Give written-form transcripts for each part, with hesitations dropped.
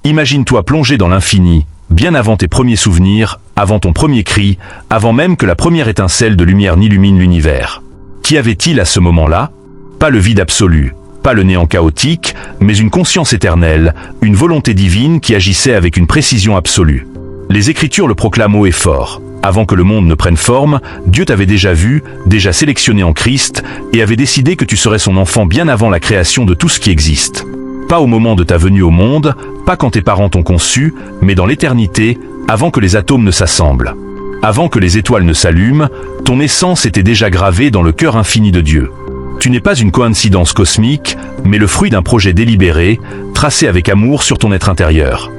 Imagine-toi plongé dans l'infini, bien avant tes premiers souvenirs, avant ton premier cri, avant même que la première étincelle de lumière n'illumine l'univers. Qu'y avait-il à ce moment-là? Pas le vide absolu, pas le néant chaotique, mais une conscience éternelle, une volonté divine qui agissait avec une précision absolue. Les Écritures le proclament haut et fort. Avant que le monde ne prenne forme, Dieu t'avait déjà vu, déjà sélectionné en Christ, et avait décidé que tu serais son enfant bien avant la création de tout ce qui existe. Pas au moment de ta venue au monde, pas quand tes parents t'ont conçu, mais dans l'éternité, avant que les atomes ne s'assemblent. Avant que les étoiles ne s'allument, ton essence était déjà gravée dans le cœur infini de Dieu. Tu n'es pas une coïncidence cosmique, mais le fruit d'un projet délibéré, tracé avec amour sur ton être intérieur.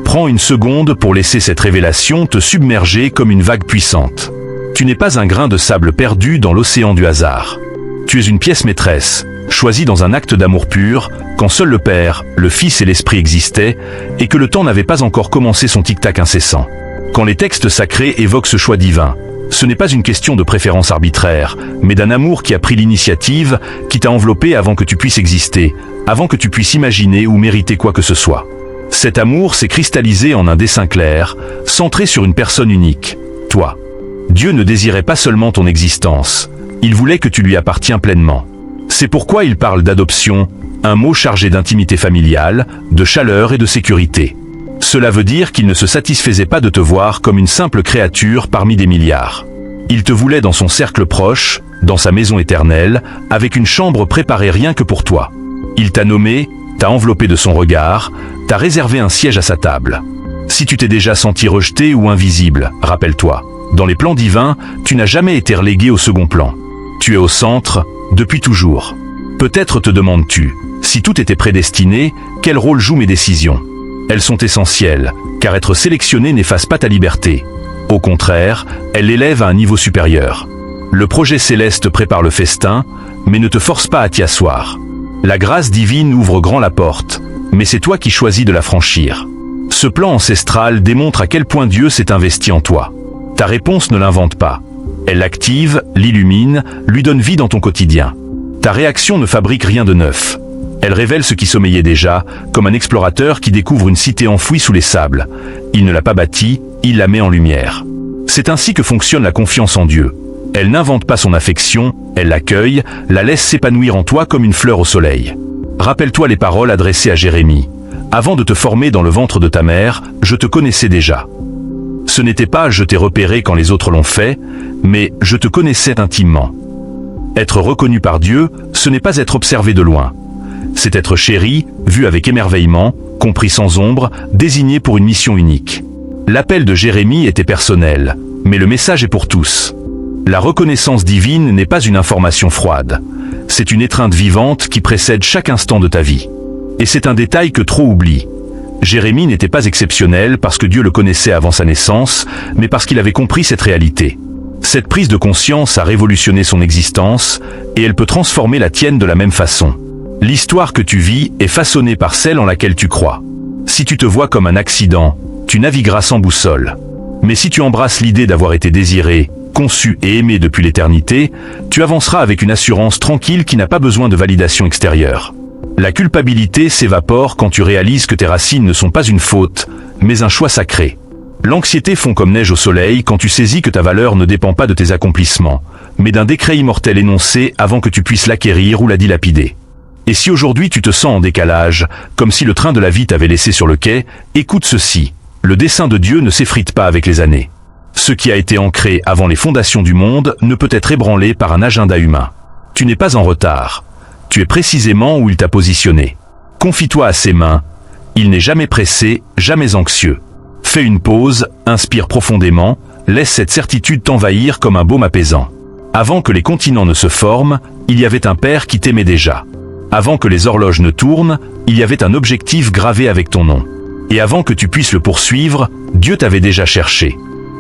Prends une seconde pour laisser cette révélation te submerger comme une vague puissante. Tu n'es pas un grain de sable perdu dans l'océan du hasard. Tu es une pièce maîtresse, choisie dans un acte d'amour pur, quand seul le Père, le Fils et l'Esprit existaient, et que le temps n'avait pas encore commencé son tic-tac incessant. Quand les textes sacrés évoquent ce choix divin, ce n'est pas une question de préférence arbitraire, mais d'un amour qui a pris l'initiative, qui t'a enveloppé avant que tu puisses exister, avant que tu puisses imaginer ou mériter quoi que ce soit. Cet amour s'est cristallisé en un dessein clair, centré sur une personne unique, toi. Dieu ne désirait pas seulement ton existence, il voulait que tu lui appartiens pleinement. C'est pourquoi il parle d'adoption, un mot chargé d'intimité familiale, de chaleur et de sécurité. Cela veut dire qu'il ne se satisfaisait pas de te voir comme une simple créature parmi des milliards. Il te voulait dans son cercle proche, dans sa maison éternelle, avec une chambre préparée rien que pour toi. Il t'a nommé, t'a enveloppé de son regard, t'a réservé un siège à sa table. Si tu t'es déjà senti rejeté ou invisible, rappelle-toi, dans les plans divins, tu n'as jamais été relégué au second plan. Tu es au centre, depuis toujours. Peut-être te demandes-tu, si tout était prédestiné, quel rôle jouent mes décisions? Elles sont essentielles, car être sélectionné n'efface pas ta liberté. Au contraire, elle l'élève à un niveau supérieur. Le projet céleste prépare le festin, mais ne te force pas à t'y asseoir. La grâce divine ouvre grand la porte, mais c'est toi qui choisis de la franchir. Ce plan ancestral démontre à quel point Dieu s'est investi en toi. Ta réponse ne l'invente pas. Elle l'active, l'illumine, lui donne vie dans ton quotidien. Ta réaction ne fabrique rien de neuf. Elle révèle ce qui sommeillait déjà, comme un explorateur qui découvre une cité enfouie sous les sables. Il ne l'a pas bâtie, il la met en lumière. C'est ainsi que fonctionne la confiance en Dieu. Elle n'invente pas son affection, elle l'accueille, la laisse s'épanouir en toi comme une fleur au soleil. Rappelle-toi les paroles adressées à Jérémie. Avant de te former dans le ventre de ta mère, je te connaissais déjà. Ce n'était pas « je t'ai repéré quand les autres l'ont fait », mais « je te connaissais intimement ». Être reconnu par Dieu, ce n'est pas être observé de loin. C'est être chéri, vu avec émerveillement, compris sans ombre, désigné pour une mission unique. L'appel de Jérémie était personnel, mais le message est pour tous. La reconnaissance divine n'est pas une information froide. C'est une étreinte vivante qui précède chaque instant de ta vie. Et c'est un détail que trop oublient. Jérémie n'était pas exceptionnel parce que Dieu le connaissait avant sa naissance, mais parce qu'il avait compris cette réalité. Cette prise de conscience a révolutionné son existence, et elle peut transformer la tienne de la même façon. L'histoire que tu vis est façonnée par celle en laquelle tu crois. Si tu te vois comme un accident, tu navigueras sans boussole. Mais si tu embrasses l'idée d'avoir été désiré, conçu et aimé depuis l'éternité, tu avanceras avec une assurance tranquille qui n'a pas besoin de validation extérieure. La culpabilité s'évapore quand tu réalises que tes racines ne sont pas une faute, mais un choix sacré. L'anxiété fond comme neige au soleil quand tu saisis que ta valeur ne dépend pas de tes accomplissements, mais d'un décret immortel énoncé avant que tu puisses l'acquérir ou la dilapider. Et si aujourd'hui tu te sens en décalage, comme si le train de la vie t'avait laissé sur le quai, écoute ceci, le dessein de Dieu ne s'effrite pas avec les années. Ce qui a été ancré avant les fondations du monde ne peut être ébranlé par un agenda humain. Tu n'es pas en retard. Tu es précisément où il t'a positionné. Confie-toi à ses mains. Il n'est jamais pressé, jamais anxieux. Fais une pause, inspire profondément, laisse cette certitude t'envahir comme un baume apaisant. Avant que les continents ne se forment, il y avait un Père qui t'aimait déjà. Avant que les horloges ne tournent, il y avait un objectif gravé avec ton nom. Et avant que tu puisses le poursuivre, Dieu t'avait déjà cherché.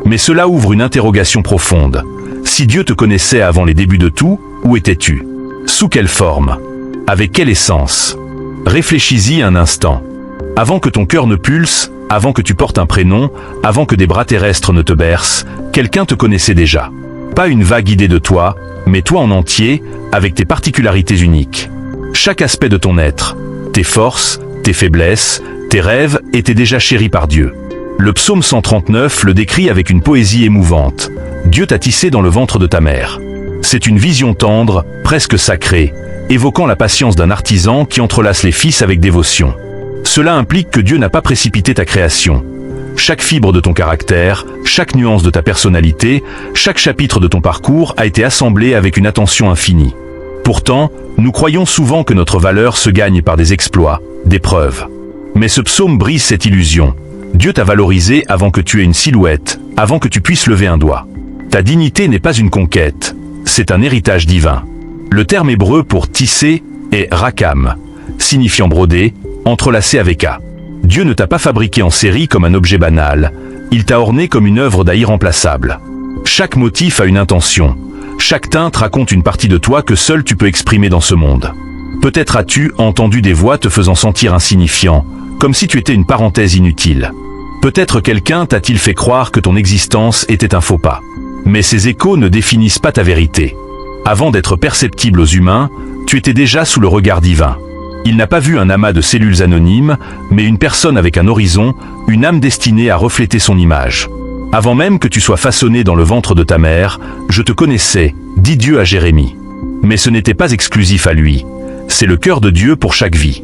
Mais cela ouvre une interrogation profonde. Si Dieu te connaissait avant les débuts de tout, où étais-tu? Sous quelle forme? Avec quelle essence? Réfléchis-y un instant. Avant que ton cœur ne pulse, avant que tu portes un prénom, avant que des bras terrestres ne te bercent, quelqu'un te connaissait déjà. Pas une vague idée de toi, mais toi en entier, avec tes particularités uniques. Chaque aspect de ton être, tes forces, tes faiblesses, Tes rêves étaient déjà chéris par Dieu. Le psaume 139 le décrit avec une poésie émouvante. Dieu t'a tissé dans le ventre de ta mère. C'est une vision tendre, presque sacrée, évoquant la patience d'un artisan qui entrelace les fils avec dévotion. Cela implique que Dieu n'a pas précipité ta création. Chaque fibre de ton caractère, chaque nuance de ta personnalité, chaque chapitre de ton parcours a été assemblé avec une attention infinie. Pourtant, nous croyons souvent que notre valeur se gagne par des exploits, des preuves. Mais ce psaume brise cette illusion. Dieu t'a valorisé avant que tu aies une silhouette, avant que tu puisses lever un doigt. Ta dignité n'est pas une conquête, c'est un héritage divin. Le terme hébreu pour tisser est rakam, signifiant broder, entrelacé avec A. Dieu ne t'a pas fabriqué en série comme un objet banal, il t'a orné comme une œuvre d'art irremplaçable. Chaque motif a une intention, chaque teinte raconte une partie de toi que seul tu peux exprimer dans ce monde. Peut-être as-tu entendu des voix te faisant sentir insignifiant, comme si tu étais une parenthèse inutile. Peut-être quelqu'un t'a-t-il fait croire que ton existence était un faux pas. Mais ces échos ne définissent pas ta vérité. Avant d'être perceptible aux humains, tu étais déjà sous le regard divin. Il n'a pas vu un amas de cellules anonymes, mais une personne avec un horizon, une âme destinée à refléter son image. Avant même que tu sois façonné dans le ventre de ta mère, je te connaissais, dit Dieu à Jérémie. Mais ce n'était pas exclusif à lui. C'est le cœur de Dieu pour chaque vie.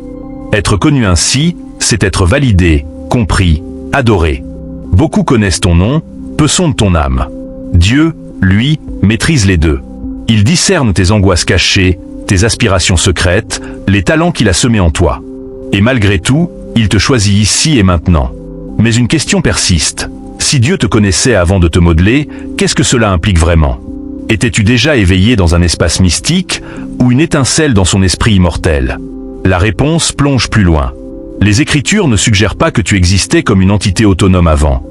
Être connu ainsi, c'est être validé, compris, adoré. Beaucoup connaissent ton nom, peu sondent ton âme. Dieu, lui, maîtrise les deux. Il discerne tes angoisses cachées, tes aspirations secrètes, les talents qu'il a semés en toi. Et malgré tout, il te choisit ici et maintenant. Mais une question persiste. Si Dieu te connaissait avant de te modeler, qu'est-ce que cela implique vraiment? Étais-tu déjà éveillé dans un espace mystique ou une étincelle dans son esprit immortel? La réponse plonge plus loin. Les Écritures ne suggèrent pas que tu existais comme une entité autonome avant.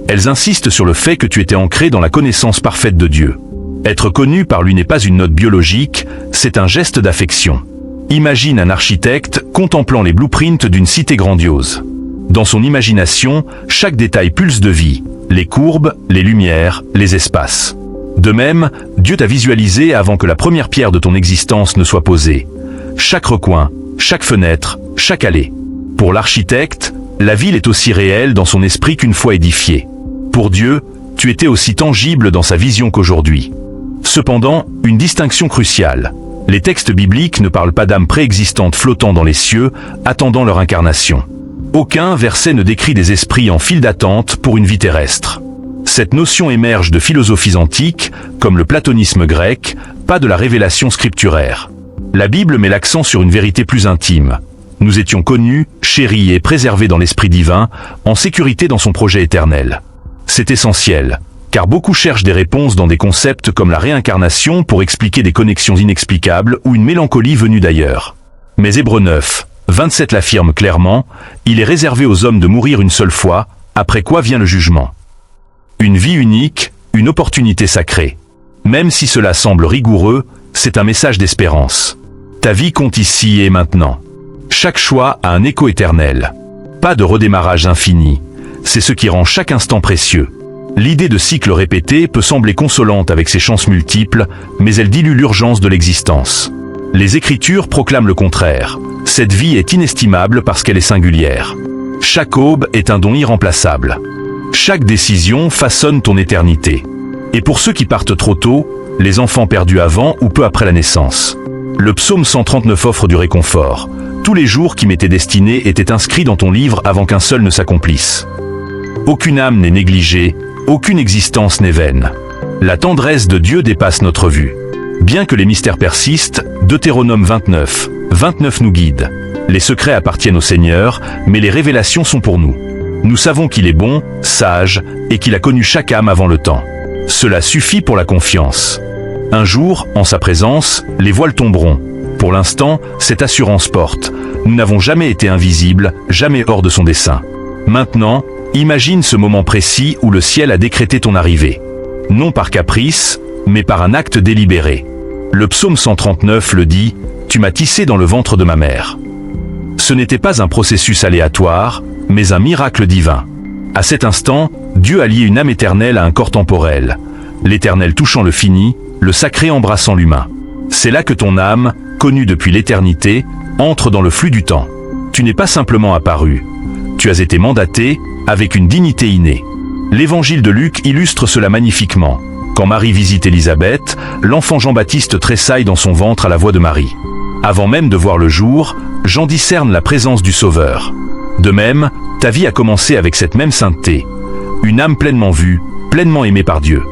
Elles insistent sur le fait que tu étais ancré dans la connaissance parfaite de Dieu. Être connu par lui n'est pas une note biologique, c'est un geste d'affection. Imagine un architecte contemplant les blueprints d'une cité grandiose. Dans son imagination, chaque détail pulse de vie, les courbes, les lumières, les espaces. De même, Dieu t'a visualisé avant que la première pierre de ton existence ne soit posée. Chaque recoin, chaque fenêtre, chaque allée. Pour l'architecte, la ville est aussi réelle dans son esprit qu'une fois édifiée. Pour Dieu, tu étais aussi tangible dans sa vision qu'aujourd'hui. Cependant, une distinction cruciale. Les textes bibliques ne parlent pas d'âmes préexistantes flottant dans les cieux, attendant leur incarnation. Aucun verset ne décrit des esprits en file d'attente pour une vie terrestre. Cette notion émerge de philosophies antiques, comme le platonisme grec, pas de la révélation scripturaire. La Bible met l'accent sur une vérité plus intime. Nous étions connus, chéris et préservés dans l'Esprit divin, en sécurité dans son projet éternel. C'est essentiel, car beaucoup cherchent des réponses dans des concepts comme la réincarnation pour expliquer des connexions inexplicables ou une mélancolie venue d'ailleurs. Mais Hébreux 9, 27 l'affirme clairement, il est réservé aux hommes de mourir une seule fois, après quoi vient le jugement. Une vie unique, une opportunité sacrée. Même si cela semble rigoureux, c'est un message d'espérance. Ta vie compte ici et maintenant. Chaque choix a un écho éternel. Pas de redémarrage infini. C'est ce qui rend chaque instant précieux. L'idée de cycle répété peut sembler consolante avec ses chances multiples, mais elle dilue l'urgence de l'existence. Les Écritures proclament le contraire. Cette vie est inestimable parce qu'elle est singulière. Chaque aube est un don irremplaçable. Chaque décision façonne ton éternité. Et pour ceux qui partent trop tôt, les enfants perdus avant ou peu après la naissance. Le psaume 139 offre du réconfort. Tous les jours qui m'étaient destinés étaient inscrits dans ton livre avant qu'un seul ne s'accomplisse. Aucune âme n'est négligée, aucune existence n'est vaine. La tendresse de Dieu dépasse notre vue. Bien que les mystères persistent, Deutéronome 29, 29 nous guide. Les secrets appartiennent au Seigneur, mais les révélations sont pour nous. Nous savons qu'il est bon, sage, et qu'il a connu chaque âme avant le temps. Cela suffit pour la confiance. Un jour, en sa présence, les voiles tomberont. Pour l'instant, cette assurance porte. Nous n'avons jamais été invisibles, jamais hors de son dessein. Maintenant, imagine ce moment précis où le ciel a décrété ton arrivée. Non par caprice, mais par un acte délibéré. Le psaume 139 le dit, « Tu m'as tissé dans le ventre de ma mère ». Ce n'était pas un processus aléatoire, mais un miracle divin. À cet instant, Dieu a lié une âme éternelle à un corps temporel. L'éternel touchant le fini, le sacré embrassant l'humain. C'est là que ton âme, connue depuis l'éternité, entre dans le flux du temps. Tu n'es pas simplement apparu. Tu as été mandaté avec une dignité innée. L'évangile de Luc illustre cela magnifiquement. Quand Marie visite Élisabeth, l'enfant Jean-Baptiste tressaille dans son ventre à la voix de Marie. Avant même de voir le jour, Jean discerne la présence du Sauveur. De même, ta vie a commencé avec cette même sainteté. Une âme pleinement vue, pleinement aimée par Dieu.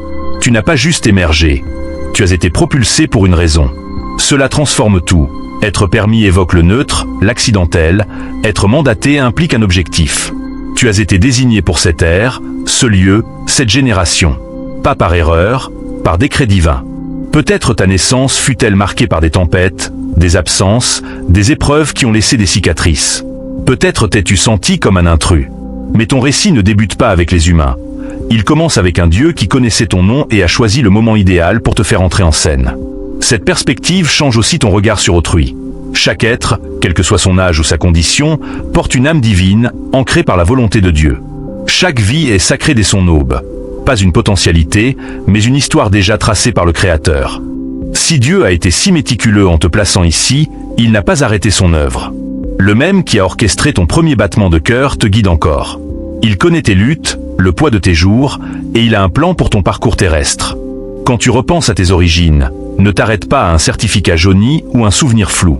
Tu n'as pas juste émergé. Tu as été propulsé pour une raison. Cela transforme tout. Être permis évoque le neutre, l'accidentel. Être mandaté implique un objectif. Tu as été désigné pour cette ère, ce lieu, cette génération. Pas par erreur, par décret divin. Peut-être ta naissance fut-elle marquée par des tempêtes, des absences, des épreuves qui ont laissé des cicatrices. Peut-être t'es-tu senti comme un intrus. Mais ton récit ne débute pas avec les humains. Il commence avec un Dieu qui connaissait ton nom et a choisi le moment idéal pour te faire entrer en scène. Cette perspective change aussi ton regard sur autrui. Chaque être, quel que soit son âge ou sa condition, porte une âme divine, ancrée par la volonté de Dieu. Chaque vie est sacrée dès son aube. Pas une potentialité, mais une histoire déjà tracée par le Créateur. Si Dieu a été si méticuleux en te plaçant ici, il n'a pas arrêté son œuvre. Le même qui a orchestré ton premier battement de cœur te guide encore. Il connaît tes luttes, le poids de tes jours, et il a un plan pour ton parcours terrestre. Quand tu repenses à tes origines, ne t'arrête pas à un certificat jauni ou un souvenir flou.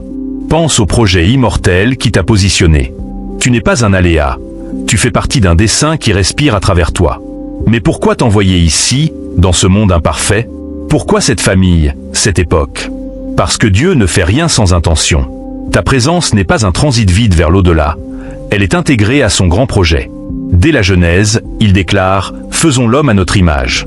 Pense au projet immortel qui t'a positionné. Tu n'es pas un aléa. Tu fais partie d'un dessein qui respire à travers toi. Mais pourquoi t'envoyer ici, dans ce monde imparfait? Pourquoi cette famille, cette époque? Parce que Dieu ne fait rien sans intention. Ta présence n'est pas un transit vide vers l'au-delà. Elle est intégrée à son grand projet. Dès la Genèse, il déclare « Faisons l'homme à notre image ».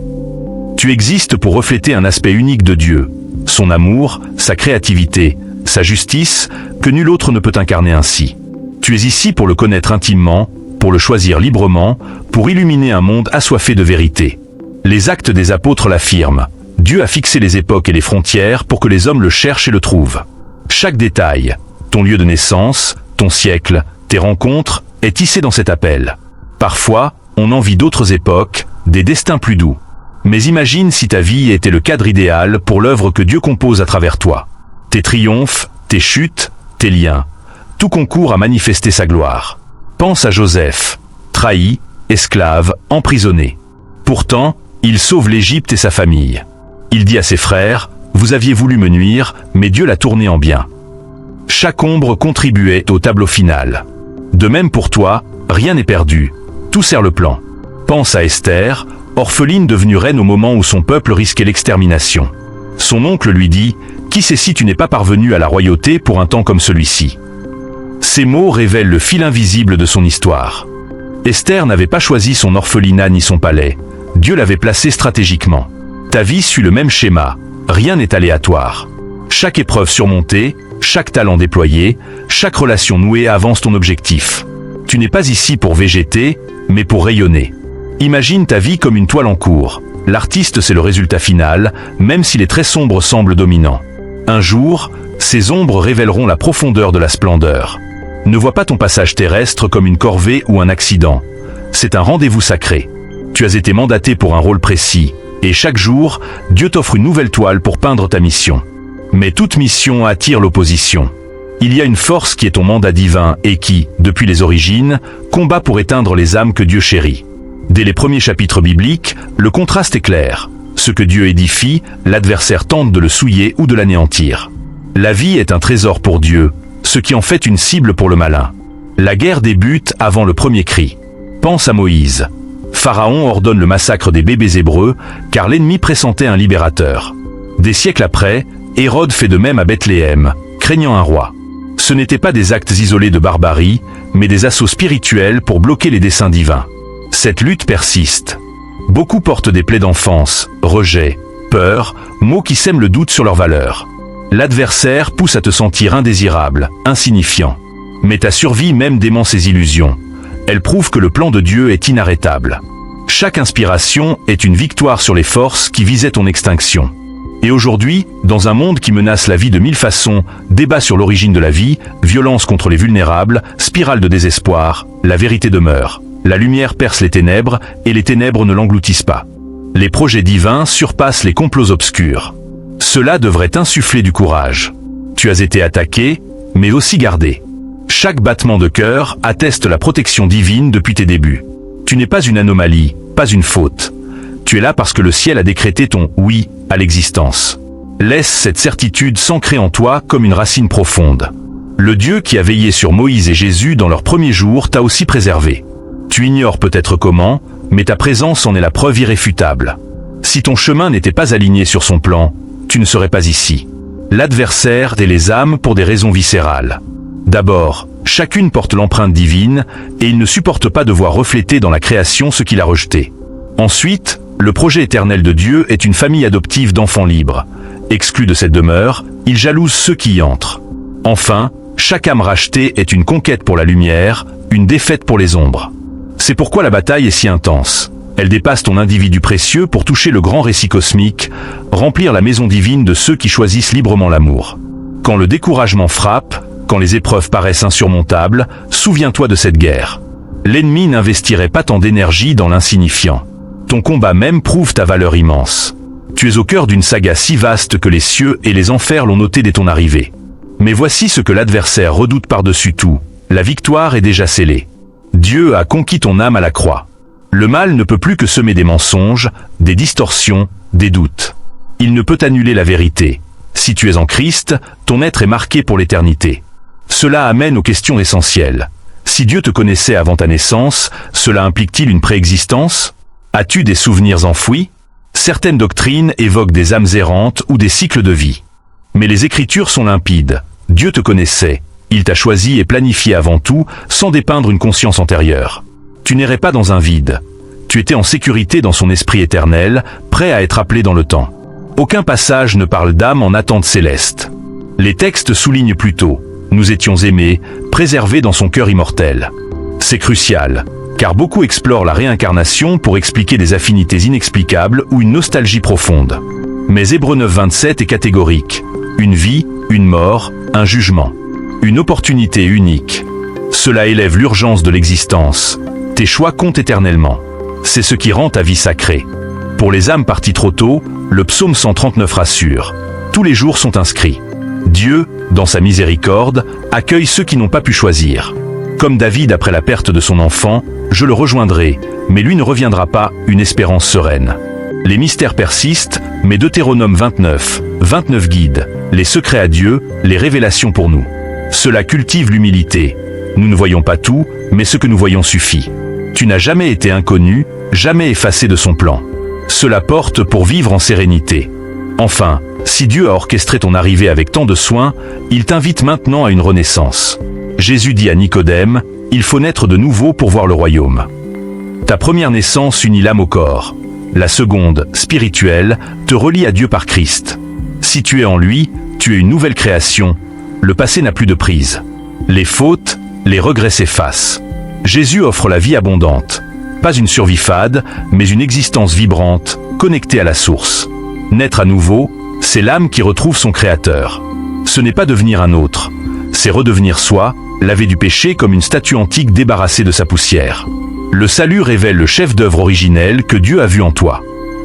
Tu existes pour refléter un aspect unique de Dieu, son amour, sa créativité, sa justice, que nul autre ne peut incarner ainsi. Tu es ici pour le connaître intimement, pour le choisir librement, pour illuminer un monde assoiffé de vérité. Les actes des apôtres l'affirment. Dieu a fixé les époques et les frontières pour que les hommes le cherchent et le trouvent. Chaque détail, ton lieu de naissance, ton siècle, tes rencontres, est tissé dans cet appel. Parfois, on envie d'autres époques, des destins plus doux. Mais imagine si ta vie était le cadre idéal pour l'œuvre que Dieu compose à travers toi. Tes triomphes, tes chutes, tes liens. Tout concourt à manifester sa gloire. Pense à Joseph, trahi, esclave, emprisonné. Pourtant, il sauve l'Égypte et sa famille. Il dit à ses frères, « Vous aviez voulu me nuire, mais Dieu l'a tourné en bien. » Chaque ombre contribuait au tableau final. De même pour toi, rien n'est perdu. Tout sert le plan. Pense à Esther, orpheline devenue reine au moment où son peuple risquait l'extermination. Son oncle lui dit, « Qui sait si tu n'es pas parvenu à la royauté pour un temps comme celui-ci » Ces mots révèlent le fil invisible de son histoire. Esther n'avait pas choisi son orphelinat ni son palais. Dieu l'avait placé stratégiquement. Ta vie suit le même schéma. Rien n'est aléatoire. Chaque épreuve surmontée, chaque talent déployé, chaque relation nouée avance ton objectif. Tu n'es pas ici pour végéter, mais pour rayonner. Imagine ta vie comme une toile en cours. L'artiste, c'est le résultat final, même si les traits sombres semblent dominants. Un jour, ces ombres révéleront la profondeur de la splendeur. Ne vois pas ton passage terrestre comme une corvée ou un accident. C'est un rendez-vous sacré. Tu as été mandaté pour un rôle précis, et chaque jour, Dieu t'offre une nouvelle toile pour peindre ta mission. Mais toute mission attire l'opposition. Il y a une force qui est ton mandat divin et qui, depuis les origines, combat pour éteindre les âmes que Dieu chérit. Dès les premiers chapitres bibliques, le contraste est clair. Ce que Dieu édifie, l'adversaire tente de le souiller ou de l'anéantir. La vie est un trésor pour Dieu, ce qui en fait une cible pour le malin. La guerre débute avant le premier cri. Pense à Moïse. Pharaon ordonne le massacre des bébés hébreux, car l'ennemi pressentait un libérateur. Des siècles après, Hérode fait de même à Bethléem, craignant un roi. Ce n'étaient pas des actes isolés de barbarie, mais des assauts spirituels pour bloquer les desseins divins. Cette lutte persiste. Beaucoup portent des plaies d'enfance, rejet, peur, mots qui sèment le doute sur leur valeur. L'adversaire pousse à te sentir indésirable, insignifiant. Mais ta survie même dément ses illusions. Elle prouve que le plan de Dieu est inarrêtable. Chaque inspiration est une victoire sur les forces qui visaient ton extinction. Et aujourd'hui, dans un monde qui menace la vie de mille façons, débat sur l'origine de la vie, violence contre les vulnérables, spirale de désespoir, la vérité demeure. La lumière perce les ténèbres, et les ténèbres ne l'engloutissent pas. Les projets divins surpassent les complots obscurs. Cela devrait insuffler du courage. Tu as été attaqué, mais aussi gardé. Chaque battement de cœur atteste la protection divine depuis tes débuts. Tu n'es pas une anomalie, pas une faute. Tu es là parce que le ciel a décrété ton « oui » à l'existence. Laisse cette certitude s'ancrer en toi comme une racine profonde. Le Dieu qui a veillé sur Moïse et Jésus dans leurs premiers jours t'a aussi préservé. Tu ignores peut-être comment, mais ta présence en est la preuve irréfutable. Si ton chemin n'était pas aligné sur son plan, tu ne serais pas ici. L'adversaire est les âmes pour des raisons viscérales. D'abord, chacune porte l'empreinte divine, et il ne supporte pas de voir refléter dans la création ce qu'il a rejeté. Ensuite, le projet éternel de Dieu est une famille adoptive d'enfants libres. Exclus de cette demeure, il jalouse ceux qui y entrent. Enfin, chaque âme rachetée est une conquête pour la lumière, une défaite pour les ombres. C'est pourquoi la bataille est si intense. Elle dépasse ton individu précieux pour toucher le grand récit cosmique, remplir la maison divine de ceux qui choisissent librement l'amour. Quand le découragement frappe, quand les épreuves paraissent insurmontables, souviens-toi de cette guerre. L'ennemi n'investirait pas tant d'énergie dans l'insignifiant. Ton combat même prouve ta valeur immense. Tu es au cœur d'une saga si vaste que les cieux et les enfers l'ont noté dès ton arrivée. Mais voici ce que l'adversaire redoute par-dessus tout. La victoire est déjà scellée. Dieu a conquis ton âme à la croix. Le mal ne peut plus que semer des mensonges, des distorsions, des doutes. Il ne peut annuler la vérité. Si tu es en Christ, ton être est marqué pour l'éternité. Cela amène aux questions essentielles. Si Dieu te connaissait avant ta naissance, cela implique-t-il une préexistence? As-tu des souvenirs enfouis? Certaines doctrines évoquent des âmes errantes ou des cycles de vie. Mais les Écritures sont limpides. Dieu te connaissait. Il t'a choisi et planifié avant tout, sans dépeindre une conscience antérieure. Tu n'errais pas dans un vide. Tu étais en sécurité dans son esprit éternel, prêt à être appelé dans le temps. Aucun passage ne parle d'âme en attente céleste. Les textes soulignent plutôt « Nous étions aimés, préservés dans son cœur immortel ». C'est crucial, car beaucoup explorent la réincarnation pour expliquer des affinités inexplicables ou une nostalgie profonde. Mais Hébreux 9:27 est catégorique. Une vie, une mort, un jugement. Une opportunité unique. Cela élève l'urgence de l'existence. Tes choix comptent éternellement. C'est ce qui rend ta vie sacrée. Pour les âmes parties trop tôt, le psaume 139 rassure. Tous les jours sont inscrits. Dieu, dans sa miséricorde, accueille ceux qui n'ont pas pu choisir. Comme David après la perte de son enfant, je le rejoindrai, mais lui ne reviendra pas, une espérance sereine. Les mystères persistent, mais Deutéronome 29 guide, les secrets à Dieu, les révélations pour nous. Cela cultive l'humilité. Nous ne voyons pas tout, mais ce que nous voyons suffit. Tu n'as jamais été inconnu, jamais effacé de son plan. Cela porte pour vivre en sérénité. Enfin, si Dieu a orchestré ton arrivée avec tant de soin, il t'invite maintenant à une renaissance. Jésus dit à Nicodème, « Il faut naître de nouveau pour voir le royaume ». Ta première naissance unit l'âme au corps. La seconde, spirituelle, te relie à Dieu par Christ. Si tu es en lui, tu es une nouvelle création. Le passé n'a plus de prise. Les fautes, les regrets s'effacent. Jésus offre la vie abondante. Pas une survie fade, mais une existence vibrante, connectée à la source. Naître à nouveau, c'est l'âme qui retrouve son Créateur. Ce n'est pas devenir un autre. C'est redevenir soi, lavé du péché comme une statue antique débarrassée de sa poussière. Le salut révèle le chef-d'œuvre originel que Dieu a vu en toi.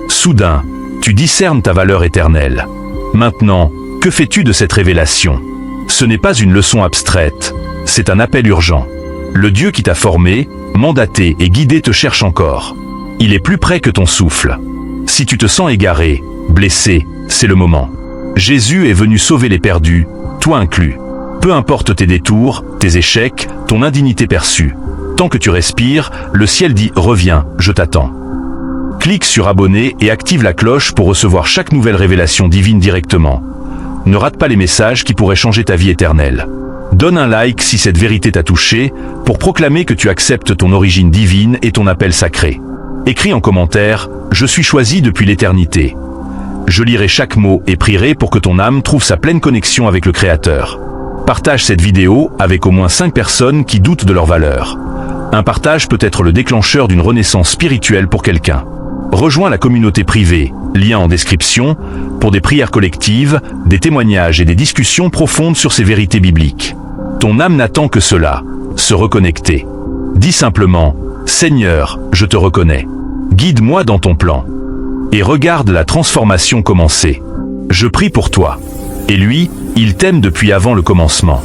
Soudain, tu discernes ta valeur éternelle. Maintenant, que fais-tu de cette révélation? Ce n'est pas une leçon abstraite, c'est un appel urgent. Le Dieu qui t'a formé, mandaté et guidé te cherche encore. Il est plus près que ton souffle. Si tu te sens égaré, blessé, c'est le moment. Jésus est venu sauver les perdus, toi inclus. Peu importe tes détours, tes échecs, ton indignité perçue. Tant que tu respires, le ciel dit « Reviens, je t'attends ». Clique sur abonner et active la cloche pour recevoir chaque nouvelle révélation divine directement. Ne rate pas les messages qui pourraient changer ta vie éternelle. Donne un like si cette vérité t'a touché, pour proclamer que tu acceptes ton origine divine et ton appel sacré. Écris en commentaire « Je suis choisi depuis l'éternité ». Je lirai chaque mot et prierai pour que ton âme trouve sa pleine connexion avec le Créateur. Partage cette vidéo avec au moins 5 personnes qui doutent de leur valeur. Un partage peut être le déclencheur d'une renaissance spirituelle pour quelqu'un. Rejoins la communauté privée, lien en description, pour des prières collectives, des témoignages et des discussions profondes sur ces vérités bibliques. Ton âme n'attend que cela, se reconnecter. Dis simplement « Seigneur, je te reconnais. Guide-moi dans ton plan. » Et regarde la transformation commencer. Je prie pour toi. Et lui, il t'aime depuis avant le commencement.